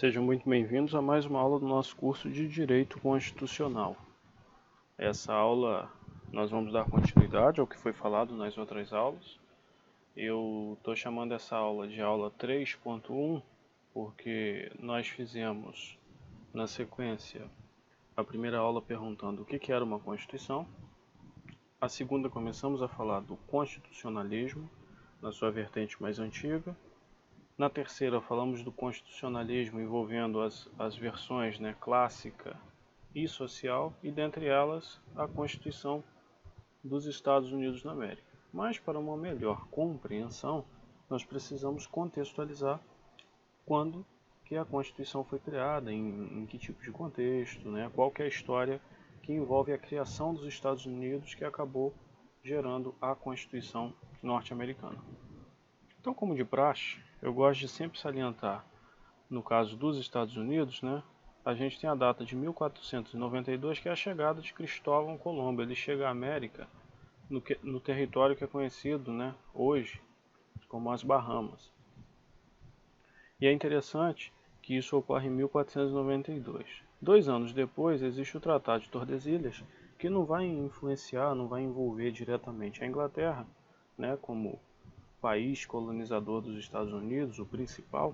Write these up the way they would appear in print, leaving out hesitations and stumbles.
Sejam muito bem-vindos a mais uma aula do nosso curso de Direito Constitucional. Essa aula nós vamos dar continuidade ao que foi falado nas outras aulas. Eu estou chamando essa aula de aula 3.1 porque nós fizemos na sequência a primeira aula perguntando o que era uma Constituição. A segunda começamos a falar do constitucionalismo na sua vertente mais antiga. Na terceira falamos do constitucionalismo envolvendo as versões clássica e social, e dentre elas a Constituição dos Estados Unidos da América. Mas para uma melhor compreensão, nós precisamos contextualizar quando que a Constituição foi criada, em que tipo de contexto, qual que é a história que envolve a criação dos Estados Unidos que acabou gerando a Constituição norte-americana. Então, como de praxe, eu gosto de sempre salientar, no caso dos Estados Unidos, a gente tem a data de 1492, que é a chegada de Cristóvão Colombo. Ele chega à América no território que é conhecido hoje como as Bahamas. E é interessante que isso ocorre em 1492. 2 anos depois, existe o Tratado de Tordesilhas, que não vai influenciar, não vai envolver diretamente a Inglaterra, como país colonizador dos Estados Unidos, o principal,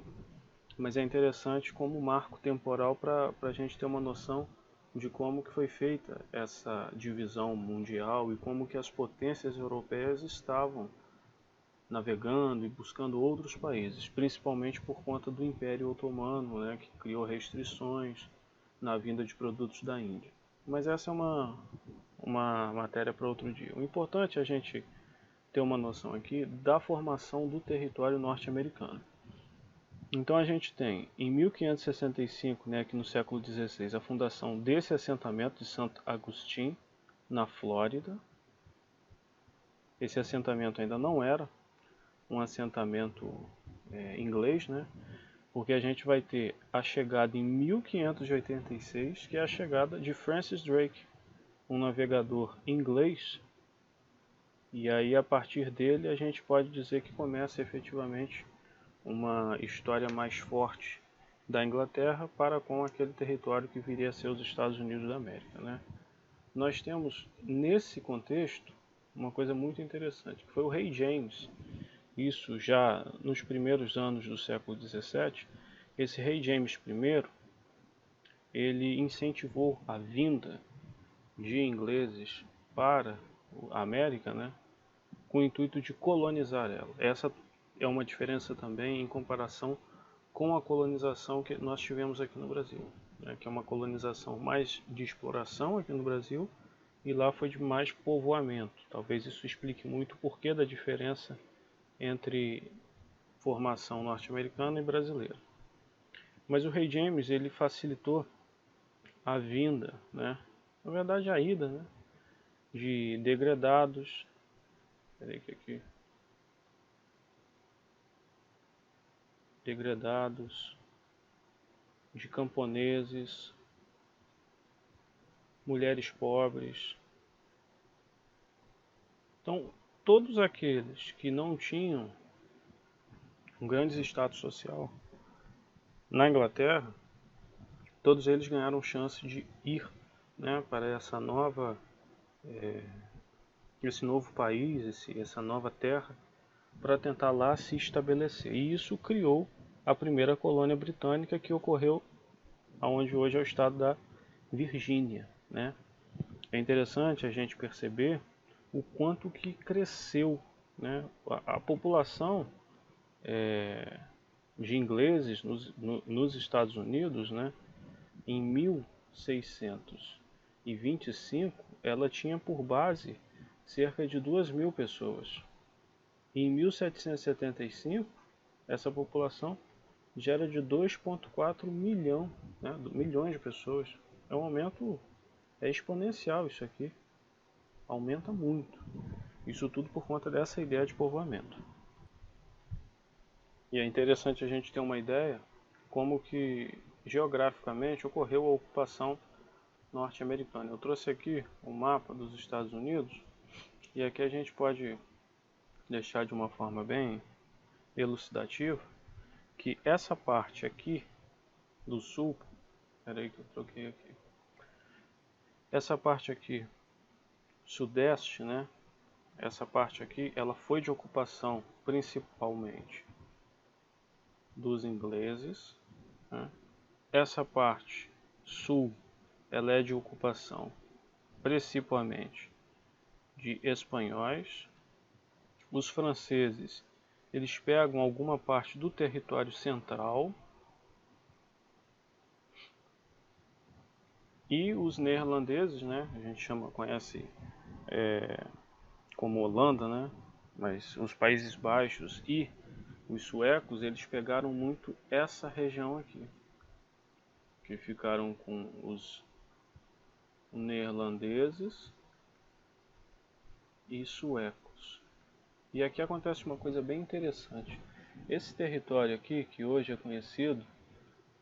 mas é interessante como marco temporal para a gente ter uma noção de como que foi feita essa divisão mundial e como que as potências europeias estavam navegando e buscando outros países, principalmente por conta do Império Otomano, que criou restrições na vinda de produtos da Índia. Mas essa é uma matéria para outro dia. O importante é a gente ter uma noção aqui da formação do território norte-americano. Então a gente tem, em 1565, aqui no século XVI, a fundação desse assentamento de Santo Agustín, na Flórida. Esse assentamento ainda não era um assentamento inglês, porque a gente vai ter a chegada em 1586, que é a chegada de Francis Drake, um navegador inglês. E aí, a partir dele, a gente pode dizer que começa efetivamente uma história mais forte da Inglaterra para com aquele território que viria a ser os Estados Unidos da América. Nós temos, nesse contexto, uma coisa muito interessante, que foi o rei James. Isso já nos primeiros anos do século XVII, esse rei James I, ele incentivou a vinda de ingleses para a América, com o intuito de colonizar ela. Essa é uma diferença também em comparação com a colonização que nós tivemos aqui no Brasil, que é uma colonização mais de exploração aqui no Brasil, e lá foi de mais povoamento. Talvez isso explique muito o porquê da diferença entre formação norte-americana e brasileira. Mas o rei James, ele facilitou a vinda, na verdade a ida, de degredados, de camponeses, mulheres pobres. Então, todos aqueles que não tinham um grande status social na Inglaterra, todos eles ganharam chance de ir para essa esse novo país, essa nova terra, para tentar lá se estabelecer. E isso criou a primeira colônia britânica, que ocorreu onde hoje é o estado da Virgínia. É interessante a gente perceber o quanto que cresceu a população de ingleses nos Estados Unidos. Em 1625, ela tinha por base cerca de 2.000 pessoas. E em 1775, essa população já era de 2,4 milhões de pessoas. É um aumento exponencial isso aqui. Aumenta muito. Isso tudo por conta dessa ideia de povoamento. E é interessante a gente ter uma ideia como que geograficamente ocorreu a ocupação norte-americana. Eu trouxe aqui um mapa dos Estados Unidos, e aqui a gente pode deixar de uma forma bem elucidativa que essa parte aqui, do Sul, peraí que eu troquei aqui. Essa parte aqui, sudeste, né? Essa parte aqui, ela foi de ocupação principalmente dos ingleses, né? Essa parte sul, ela é de ocupação principalmente de espanhóis. Os franceses, eles pegam alguma parte do território central. E os neerlandeses, né, a gente conhece como Holanda, né, mas os Países Baixos e os suecos, eles pegaram muito essa região aqui, que ficaram com os neerlandeses e suecos. E aqui acontece uma coisa bem interessante. Esse território aqui, que hoje é conhecido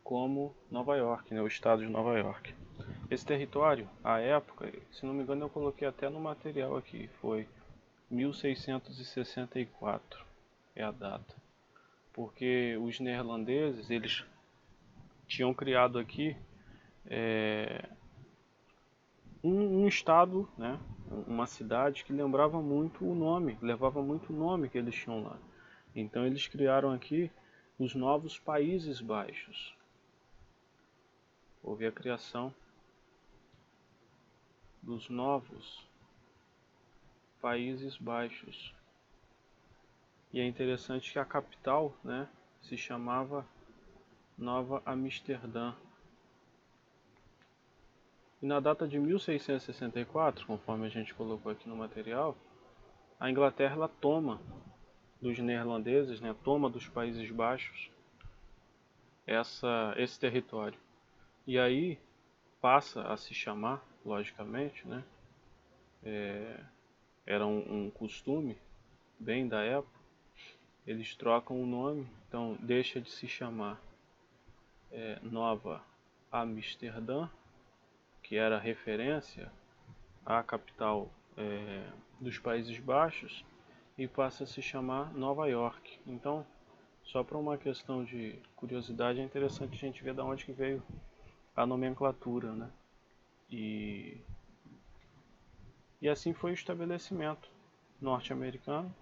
como Nova York, né, o estado de Nova York. Esse território, à época, se não me engano eu coloquei até no material aqui, foi 1664 é a data. Porque os neerlandeses, eles tinham criado aqui um estado, né, uma cidade que lembrava muito o nome, levava muito o nome que eles tinham lá. Então eles criaram aqui os novos Países Baixos. Houve a criação dos novos Países Baixos. E é interessante que a capital, né, se chamava Nova Amsterdã. E na data de 1664, conforme a gente colocou aqui no material, a Inglaterra ela toma dos neerlandeses, né, toma dos Países Baixos esse território. E aí passa a se chamar, logicamente, né, era um costume bem da época, eles trocam o nome, então deixa de se chamar Nova Amsterdã, que era referência à capital dos Países Baixos, e passa a se chamar Nova York. Então, só para uma questão de curiosidade, é interessante a gente ver de onde que veio a nomenclatura, né? E assim foi o estabelecimento norte-americano,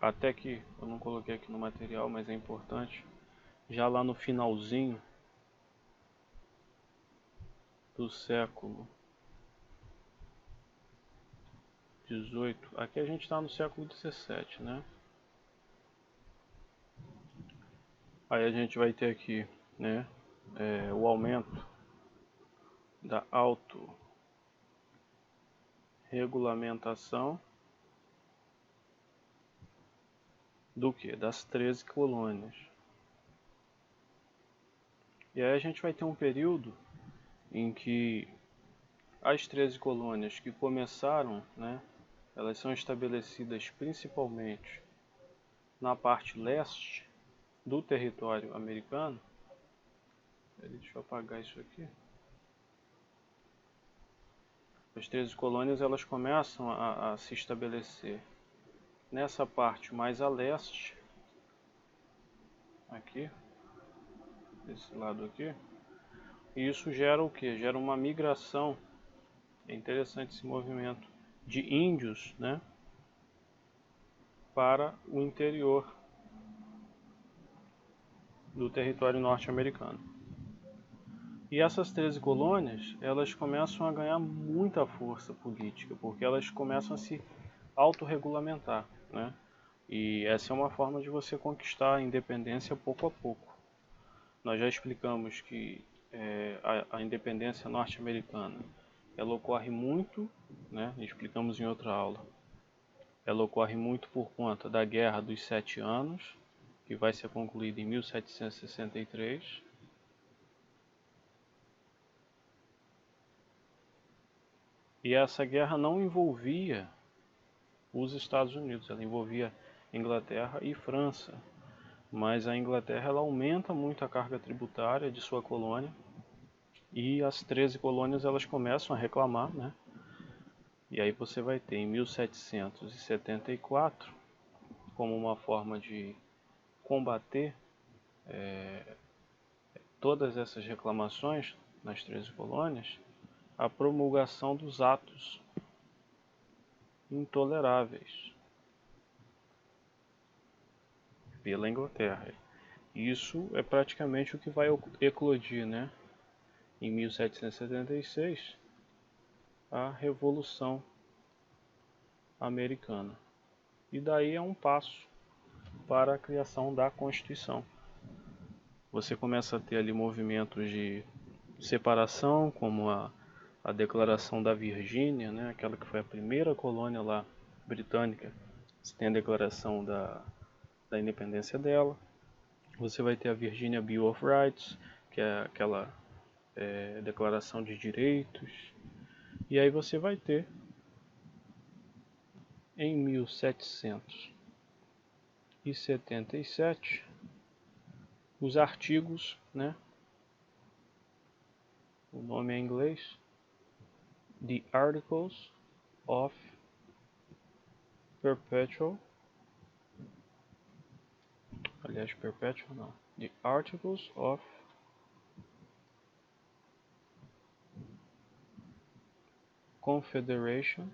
até que, eu não coloquei aqui no material, mas é importante, já lá no finalzinho do século XVIII, aqui a gente está no século XVII, né? Aí a gente vai ter aqui, né, o aumento da autorregulamentação do que? Das 13 colônias. E aí a gente vai ter um período em que as 13 colônias que começaram, né, elas são estabelecidas principalmente na parte leste do território americano. Deixa eu apagar isso aqui. As 13 colônias elas começam a se estabelecer nessa parte mais a leste, aqui, desse lado aqui. E isso gera o que? Gera uma migração. É interessante esse movimento de índios, né, para o interior do território norte-americano. E essas 13 colônias, elas começam a ganhar muita força política, porque elas começam a se autorregulamentar, né? E essa é uma forma de você conquistar a independência pouco a pouco. Nós já explicamos que a independência norte-americana, ela ocorre muito, né? Explicamos em outra aula. Ela ocorre muito por conta da Guerra dos 7 Anos, que vai ser concluída em 1763. E essa guerra não envolvia os Estados Unidos, ela envolvia Inglaterra e França. Mas a Inglaterra ela aumenta muito a carga tributária de sua colônia, e as 13 colônias elas começam a reclamar, né? E aí você vai ter em 1774, como uma forma de combater todas essas reclamações nas 13 colônias, a promulgação dos atos intoleráveis pela Inglaterra. Isso é praticamente o que vai eclodir, né? Em 1776, a Revolução Americana. E daí é um passo para a criação da Constituição. Você começa a ter ali movimentos de separação, como a Declaração da Virgínia, né? Aquela que foi a primeira colônia lá britânica. Você tem a declaração da independência dela. Você vai ter a Virginia Bill of Rights, que é aquela declaração de direitos. E aí você vai ter, em 1777, os artigos, né? O nome é em inglês, The Articles of Perpetual, aliás, Perpetual não, The Articles of Confederation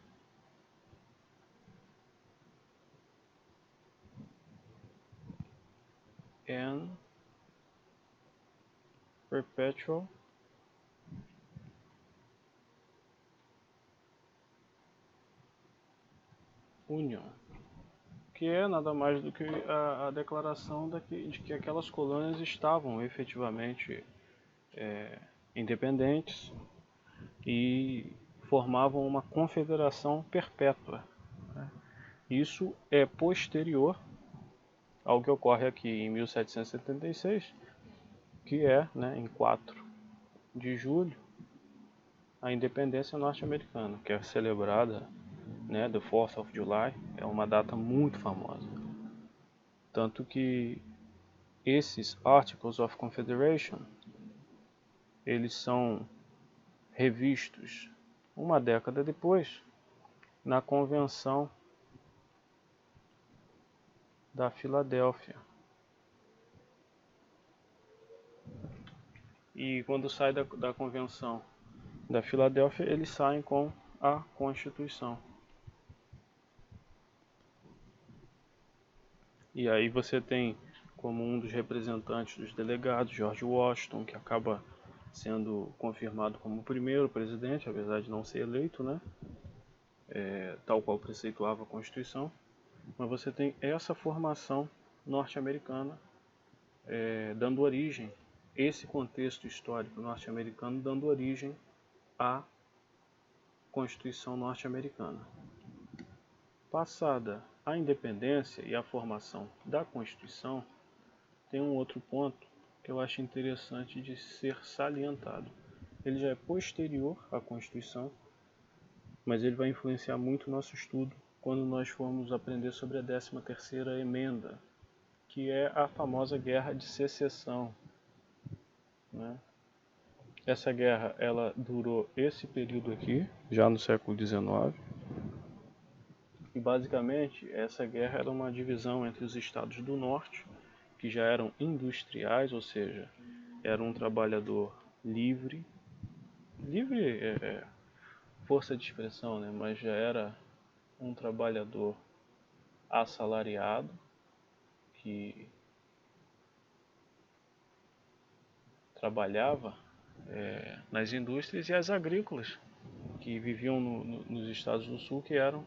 and Perpetual Union, que é nada mais do que a declaração de que aquelas colônias estavam efetivamente independentes e formavam uma confederação perpétua. Isso é posterior ao que ocorre aqui em 1776, que é, né, em 4 de julho, a independência norte-americana, que é celebrada, né, the 4th of July, é uma data muito famosa. Tanto que esses Articles of Confederation, eles são revistos uma década depois, na Convenção da Filadélfia. E quando sai da Convenção da Filadélfia, eles saem com a Constituição. E aí você tem como um dos representantes dos delegados, George Washington, que acaba sendo confirmado como o primeiro presidente, apesar de não ser eleito, né? Tal qual preceituava a Constituição. Mas você tem essa formação norte-americana dando origem, esse contexto histórico norte-americano dando origem à Constituição norte-americana. Passada a independência e a formação da Constituição, tem um outro ponto que eu acho interessante de ser salientado. Ele já é posterior à Constituição, mas ele vai influenciar muito o nosso estudo quando nós formos aprender sobre a 13ª emenda, que é a famosa Guerra de Secessão, né? Essa guerra ela durou esse período aqui, já no século XIX, e basicamente essa guerra era uma divisão entre os estados do norte, que já eram industriais, ou seja, era um trabalhador livre força de expressão, né? Mas já era um trabalhador assalariado, que trabalhava nas indústrias, e as agrícolas, que viviam nos estados do sul, que eram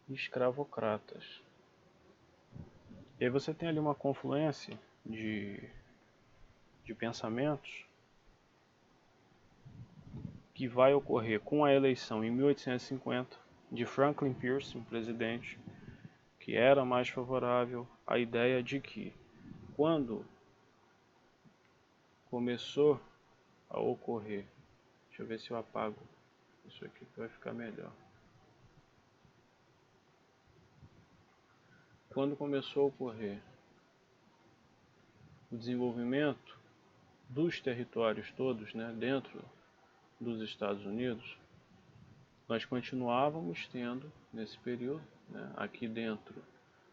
escravocratas. E aí você tem ali uma confluência de pensamentos que vai ocorrer com a eleição em 1850 de Franklin Pierce, um presidente que era mais favorável à ideia de que, quando começou a ocorrer, deixa eu ver se eu apago isso aqui que vai ficar melhor. Quando começou a ocorrer o desenvolvimento dos territórios todos, né, dentro dos Estados Unidos, nós continuávamos tendo, nesse período, né, aqui dentro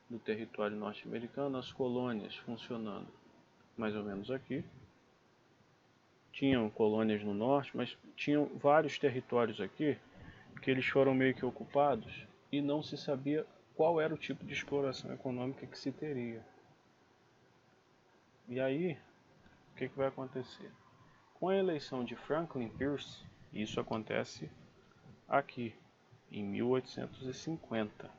do território norte-americano, as colônias funcionando mais ou menos aqui, tinham colônias no norte, mas tinham vários territórios aqui que eles foram meio que ocupados e não se sabia qual era o tipo de exploração econômica que se teria. E aí, o que vai acontecer? Com a eleição de Franklin Pierce, isso acontece aqui, em 1850.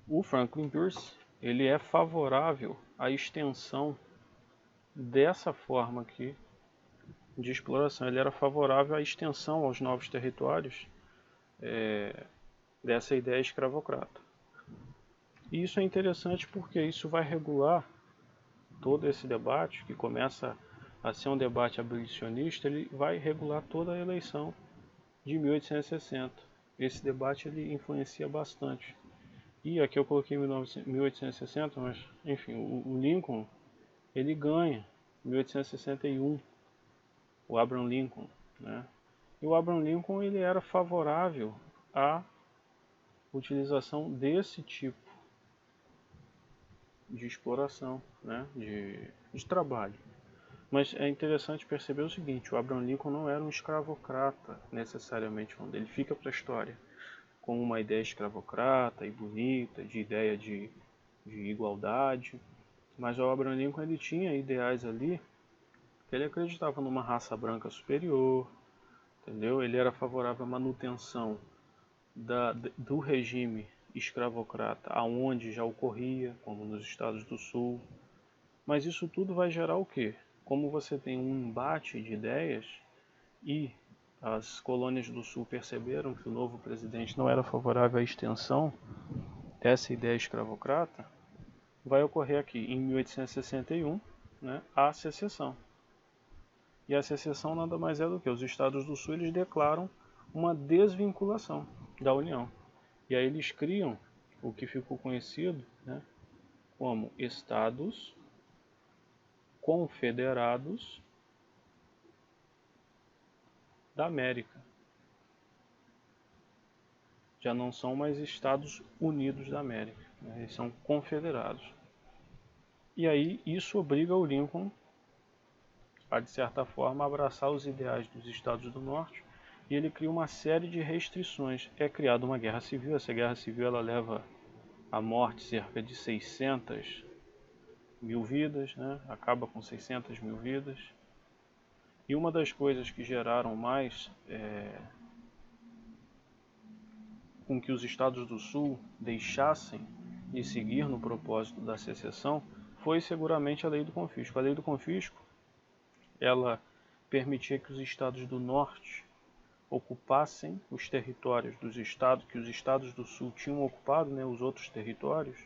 O Franklin Pierce, ele é favorável à extensão dessa forma aqui de exploração. Ele era favorável à extensão aos novos territórios dessa ideia escravocrata. E isso é interessante porque isso vai regular todo esse debate, que começa a ser um debate abolicionista, ele vai regular toda a eleição de 1860. Esse debate ele influencia bastante. E aqui eu coloquei 1860, mas enfim, o Lincoln ele ganha em 1861, o Abraham Lincoln, né? E o Abraham Lincoln ele era favorável à utilização desse tipo de exploração, né? de trabalho. Mas é interessante perceber o seguinte, o Abraham Lincoln não era um escravocrata necessariamente falando, ele fica para a história com uma ideia escravocrata e bonita, de ideia de igualdade, mas o Abraham Lincoln ele tinha ideais ali, que ele acreditava numa raça branca superior, entendeu? Ele era favorável à manutenção do regime escravocrata, aonde já ocorria, como nos Estados do Sul. Mas isso tudo vai gerar o quê? Como você tem um embate de ideias e as colônias do Sul perceberam que o novo presidente não era favorável à extensão dessa ideia escravocrata, vai ocorrer aqui em 1861, né, a secessão. E a secessão nada mais é do que os Estados do Sul eles declaram uma desvinculação da União. E aí eles criam o que ficou conhecido, né, como Estados Confederados da América. Já não são mais Estados Unidos da América, né, eles são confederados. E aí isso obriga o Lincoln a, de certa forma, abraçar os ideais dos Estados do Norte, e ele cria uma série de restrições. É criada uma guerra civil, essa guerra civil ela leva à morte cerca de 600 mil vidas, né? Acaba com 600 mil vidas. E uma das coisas que geraram mais com que os Estados do Sul deixassem de seguir no propósito da secessão foi seguramente a Lei do Confisco. A Lei do Confisco ela permitia que os Estados do Norte ocupassem os territórios dos estados, que os Estados do Sul tinham ocupado, né, os outros territórios,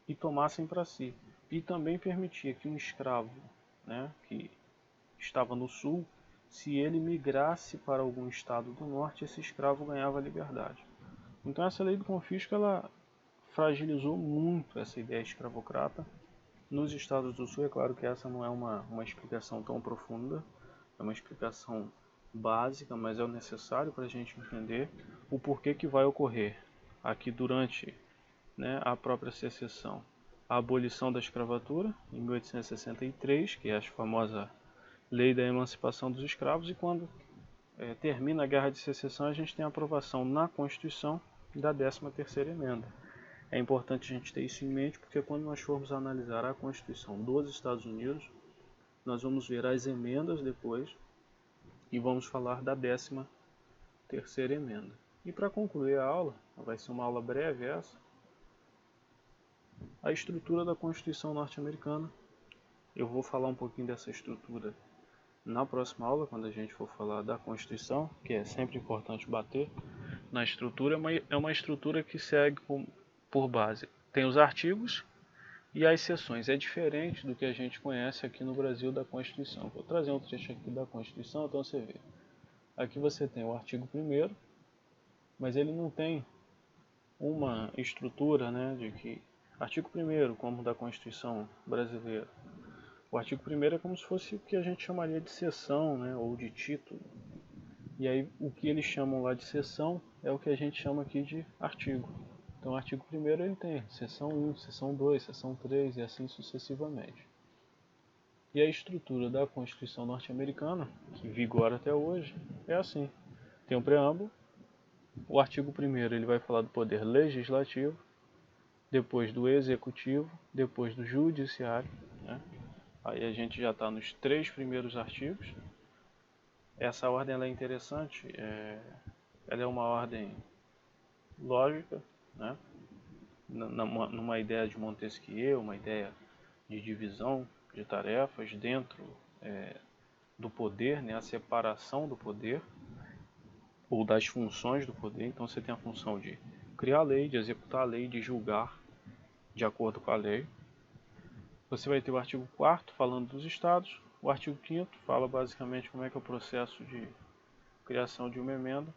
e tomassem para si. E também permitia que um escravo, né, que estava no Sul, se ele migrasse para algum estado do Norte, esse escravo ganhava liberdade. Então essa lei do confisco ela fragilizou muito essa ideia escravocrata nos Estados do Sul. É claro que essa não é uma explicação tão profunda, é uma explicação básica, mas é o necessário para a gente entender o porquê que vai ocorrer aqui durante, né, a própria secessão. A abolição da escravatura, em 1863, que é a famosa Lei da Emancipação dos Escravos, e quando termina a Guerra de Secessão, a gente tem a aprovação na Constituição da 13ª Emenda. É importante a gente ter isso em mente, porque quando nós formos analisar a Constituição dos Estados Unidos, nós vamos ver as emendas depois e vamos falar da 13ª Emenda. E para concluir a aula, vai ser uma aula breve essa, a estrutura da Constituição norte-americana. Eu vou falar um pouquinho dessa estrutura na próxima aula, quando a gente for falar da Constituição, que é sempre importante bater na estrutura. É uma estrutura que segue por base. Tem os artigos e as seções. É diferente do que a gente conhece aqui no Brasil da Constituição. Vou trazer um trecho aqui da Constituição, então você vê. Aqui você tem o artigo 1º, mas ele não tem uma estrutura, né, de que artigo 1º, como da Constituição brasileira. O artigo 1º é como se fosse o que a gente chamaria de seção, né, ou de título. E aí o que eles chamam lá de seção é o que a gente chama aqui de artigo. Então o artigo 1º ele tem seção 1, seção 2, seção 3 e assim sucessivamente. E a estrutura da Constituição norte-americana, que vigora até hoje, é assim. Tem um preâmbulo, o artigo 1º ele vai falar do poder legislativo, depois do executivo, depois do judiciário, né? Aí a gente já está nos 3 primeiros artigos. Essa ordem ela é interessante, ela é uma ordem lógica, né? Numa ideia de Montesquieu, uma ideia de divisão de tarefas dentro do poder, né? A separação do poder ou das funções do poder. Então você tem a função de criar a lei, de executar a lei, de julgar de acordo com a lei. Você vai ter o artigo 4º falando dos estados, o artigo 5º fala basicamente como é que é o processo de criação de uma emenda.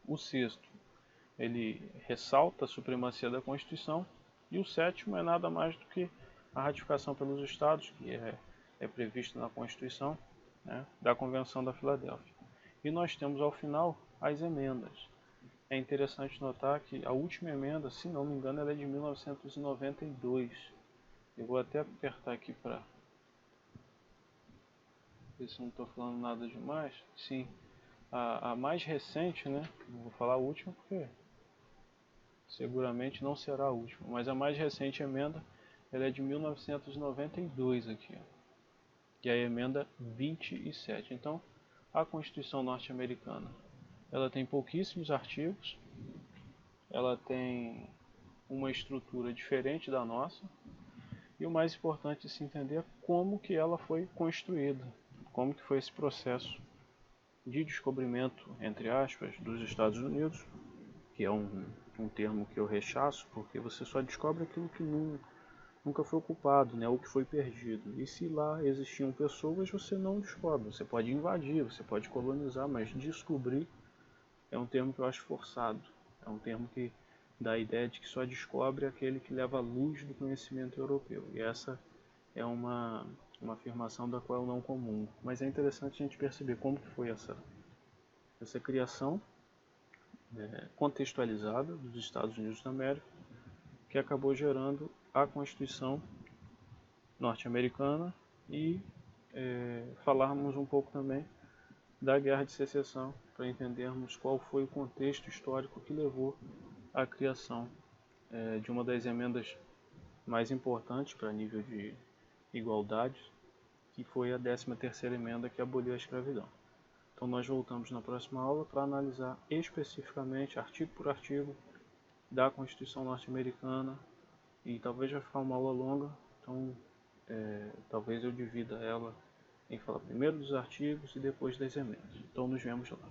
O 6º ele ressalta a supremacia da Constituição, e o 7º é nada mais do que a ratificação pelos estados, que é previsto na Constituição, né, da Convenção da Filadélfia. E nós temos ao final as emendas. É interessante notar que a última emenda, se não me engano, ela é de 1992. Eu vou até apertar aqui para ver se não estou falando nada demais. Sim, a mais recente, né? Não vou falar a última porque seguramente não será a última, mas a mais recente emenda ela é de 1992 aqui, ó, que é a emenda 27. Então, a Constituição norte-americana ela tem pouquíssimos artigos, ela tem uma estrutura diferente da nossa, e o mais importante de se entender é como que ela foi construída, como que foi esse processo de descobrimento, entre aspas, dos Estados Unidos, que é um termo que eu rechaço, porque você só descobre aquilo que nunca foi ocupado, né, ou que foi perdido. E se lá existiam pessoas, você não descobre. Você pode invadir, você pode colonizar, mas descobrir é um termo que eu acho forçado. É um termo que dá a ideia de que só descobre aquele que leva a luz do conhecimento europeu. E essa é uma afirmação da qual eu não comungo. Mas é interessante a gente perceber como que foi essa criação contextualizada dos Estados Unidos da América, que acabou gerando a Constituição norte-americana, e falarmos um pouco também da Guerra de Secessão, para entendermos qual foi o contexto histórico que levou à criação de uma das emendas mais importantes para nível de igualdade, que foi a 13ª emenda, que aboliu a escravidão. Então nós voltamos na próxima aula para analisar especificamente, artigo por artigo, da Constituição norte-americana, e talvez vai ficar uma aula longa, então talvez eu divida ela em falar primeiro dos artigos e depois das emendas. Então nos vemos lá.